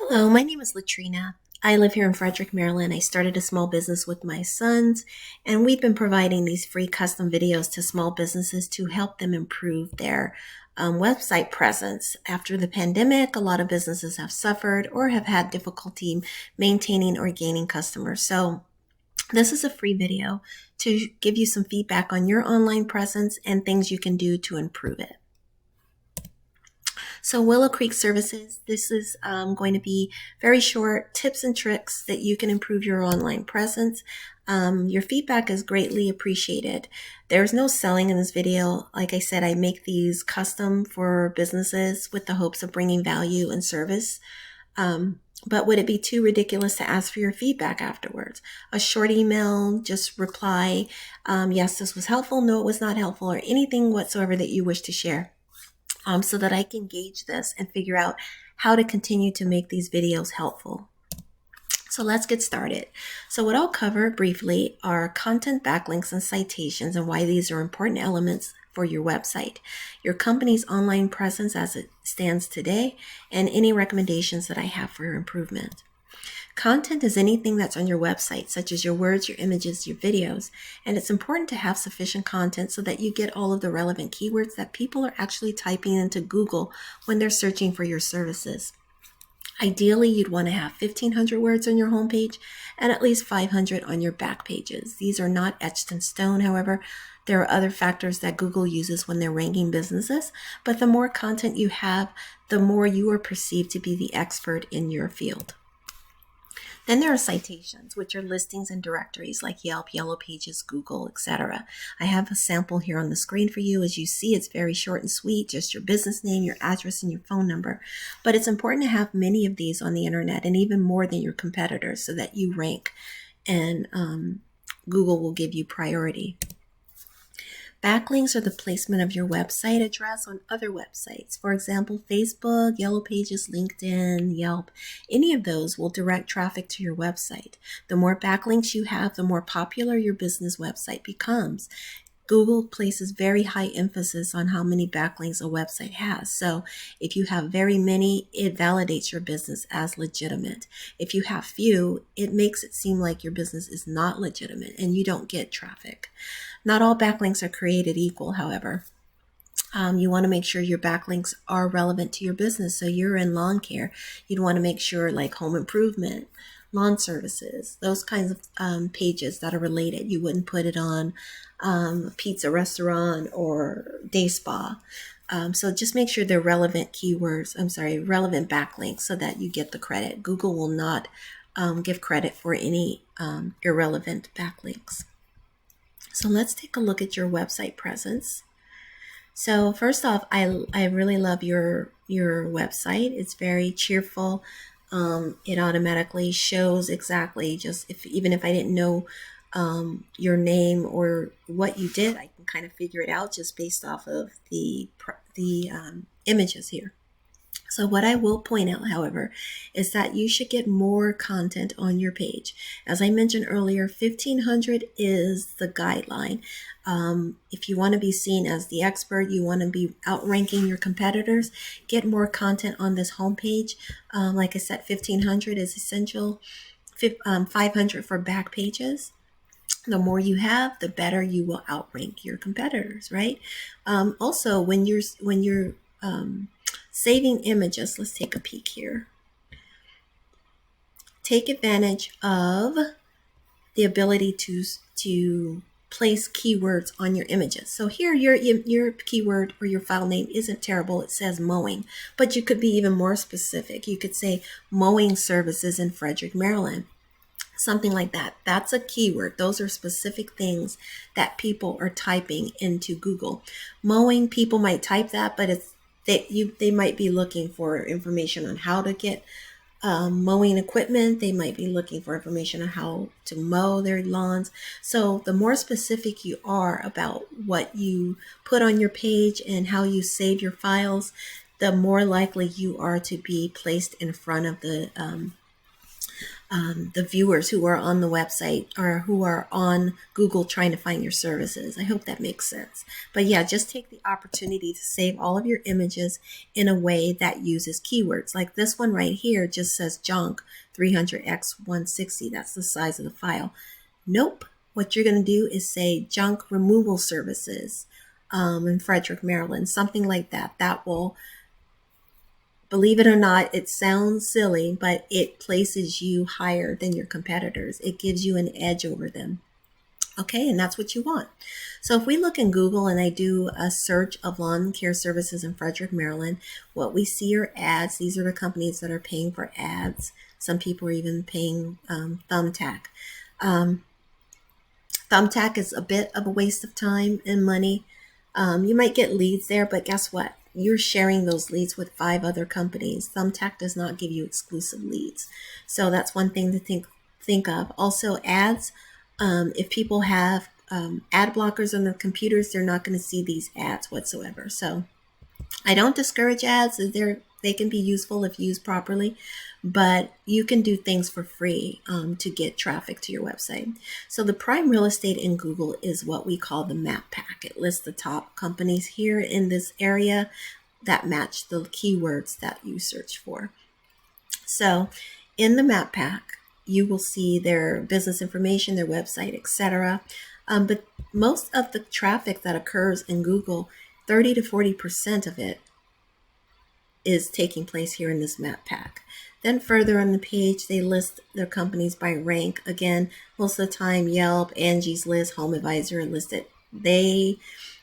Hello, my name is Latrina. I live here in Frederick, Maryland. I started a small business with my sons, and we've been providing these free custom videos to small businesses to help them improve their website presence. After the pandemic, a lot of businesses have suffered or have had difficulty maintaining or gaining customers. So, this is a free video to give you some feedback on your online presence and things you can do to improve it. So Willow Creek Services, this is going to be very short tips and tricks that you can improve your online presence. Your feedback is greatly appreciated. There's no selling in this video. Like I said, I make these custom for businesses with the hopes of bringing value and service. But would it be too ridiculous to ask for your feedback afterwards? A short email, just reply, yes, this was helpful, no, it was not helpful, or anything whatsoever that you wish to share. So that I can gauge this and figure out how to continue to make these videos helpful. So let's get started. So what I'll cover briefly are content backlinks and citations and why these are important elements for your website, your company's online presence as it stands today, and any recommendations that I have for your improvement. Content is anything that's on your website, such as your words, your images, your videos, and it's important to have sufficient content so that you get all of the relevant keywords that people are actually typing into Google when they're searching for your services. Ideally, you'd want to have 1,500 words on your homepage and at least 500 on your back pages. These are not etched in stone, however. There are other factors that Google uses when they're ranking businesses, but the more content you have, the more you are perceived to be the expert in your field. Then there are citations, which are listings and directories like Yelp, Yellow Pages, Google, etc. I have a sample here on the screen for you. As you see, it's very short and sweet, just your business name, your address, and your phone number. But it's important to have many of these on the internet and even more than your competitors so that you rank and Google will give you priority. Backlinks are the placement of your website address on other websites. For example, Facebook, Yellow Pages, LinkedIn, Yelp, any of those will direct traffic to your website. The more backlinks you have, the more popular your business website becomes. Google places very high emphasis on how many backlinks a website has. So if you have very many, it validates your business as legitimate. If you have few, it makes it seem like your business is not legitimate and you don't get traffic. Not all backlinks are created equal, however. You want to make sure your backlinks are relevant to your business. So you're in lawn care, you'd want to make sure like home improvement, lawn services, those kinds of pages that are related. You wouldn't put it on a pizza restaurant or day spa. So just make sure they're relevant keywords, relevant backlinks so that you get the credit. Google will not give credit for any irrelevant backlinks. So let's take a look at your website presence. So first off, I really love your website. It's very cheerful. It automatically shows exactly even if I didn't know your name or what you did, I can kind of figure it out just based off of the images here. So what I will point out, however, is that you should get more content on your page. As I mentioned earlier, 1,500 is the guideline. If you want to be seen as the expert, you want to be outranking your competitors, get more content on this homepage. Like I said, 1,500 is essential, 500 for back pages. The more you have, the better you will outrank your competitors, right? Also, when you're saving images, let's take a peek here. Take advantage of the ability to place keywords on your images. So here your keyword or your file name isn't terrible. It says mowing, but you could be even more specific. You could say mowing services in Frederick, Maryland. Something like that. That's a keyword. Those are specific things that people are typing into Google. Mowing, people might type that, but they might be looking for information on how to get mowing equipment. They might be looking for information on how to mow their lawns. So the more specific you are about what you put on your page and how you save your files, the more likely you are to be placed in front of the the viewers who are on the website or who are on Google trying to find your services. I hope that makes sense. But yeah, just take the opportunity to save all of your images in a way that uses keywords. Like this one right here just says junk 300x160. That's the size of the file. Nope. What you're going to do is say junk removal services in Frederick, Maryland, something like that. That will, believe it or not, it sounds silly, but it places you higher than your competitors. It gives you an edge over them. Okay, and that's what you want. So if we look in Google and I do a search of lawn care services in Frederick, Maryland, what we see are ads. These are the companies that are paying for ads. Some people are even paying Thumbtack. Thumbtack is a bit of a waste of time and money. You might get leads there, but guess what? You're sharing those leads with 5 other companies. Thumbtack does not give you exclusive leads. So that's one thing to think of. Also, ads. If people have ad blockers on their computers, they're not going to see these ads whatsoever. So I don't discourage ads. They can be useful if used properly, but you can do things for free to get traffic to your website. So the prime real estate in Google is what we call the map pack. It lists the top companies here in this area that match the keywords that you search for. So in the map pack, you will see their business information, their website, etc. But most of the traffic that occurs in Google, 30 to 40% of it is taking place here in this map pack. Then further on the page, they list their companies by rank. Again, most of the time, Yelp, Angie's List, Home Advisor are listed. They,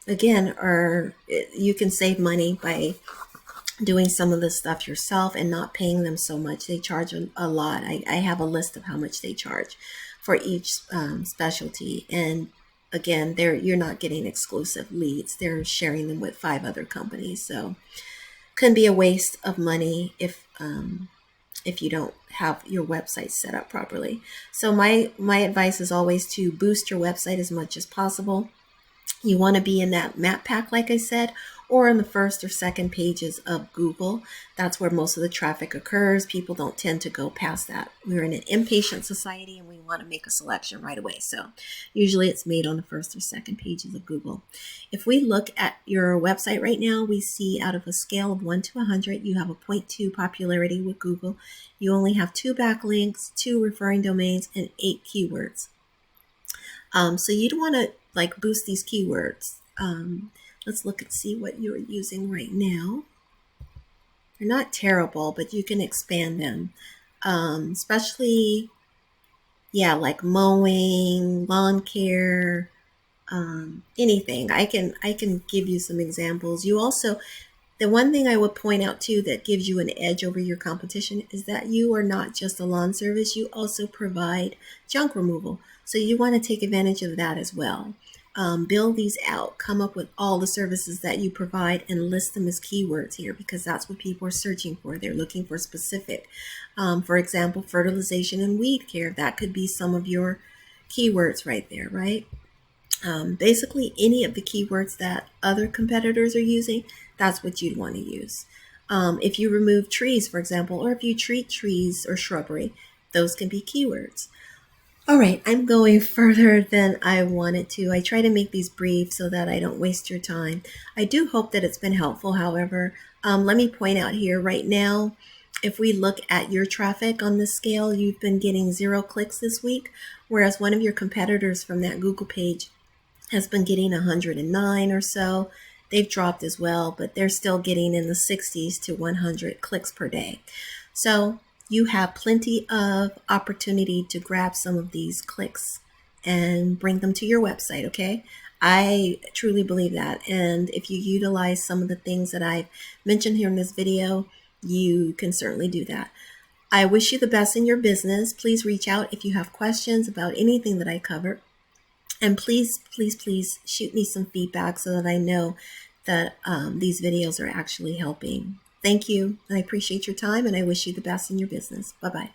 again, you can save money by doing some of this stuff yourself and not paying them so much. They charge a lot. I have a list of how much they charge for each specialty. And again, you're not getting exclusive leads. They're sharing them with 5 other companies. So can be a waste of money if you don't have your website set up properly. So my advice is always to boost your website as much as possible. You want to be in that map pack, like I said, or in the first or second pages of Google. That's where most of the traffic occurs. People don't tend to go past that. We're in an impatient society and we want to make a selection right away. So usually it's made on the first or second pages of Google. If we look at your website right now, we see out of a scale of 1 to 100, you have a 0.2 popularity with Google. You only have 2 backlinks, 2 referring domains, and 8 keywords. So you'd want to boost these keywords. Let's look and see what you're using right now. They're not terrible, but you can expand them. Especially, like mowing, lawn care, anything. I can give you some examples. You also, the one thing I would point out too that gives you an edge over your competition is that you are not just a lawn service, you also provide junk removal. So you want to take advantage of that as well. Build these out, come up with all the services that you provide and list them as keywords here because that's what people are searching for. They're looking for specific. For example, fertilization and weed care. That could be some of your keywords right there, right? Basically, any of the keywords that other competitors are using, that's what you'd want to use. If you remove trees, for example, or if you treat trees or shrubbery, those can be keywords. All right, I'm going further than I wanted to. I try to make these brief so that I don't waste your time. I do hope that it's been helpful. However, let me point out here right now, if we look at your traffic on this scale, you've been getting 0 clicks this week, whereas one of your competitors from that Google page has been getting 109 or so. They've dropped as well, but they're still getting in the 60s to 100 clicks per day. So you have plenty of opportunity to grab some of these clicks and bring them to your website, okay? I truly believe that. And if you utilize some of the things that I've mentioned here in this video, you can certainly do that. I wish you the best in your business. Please reach out if you have questions about anything that I covered. And please, please, please shoot me some feedback so that I know that these videos are actually helping. Thank you. I appreciate your time and I wish you the best in your business. Bye-bye.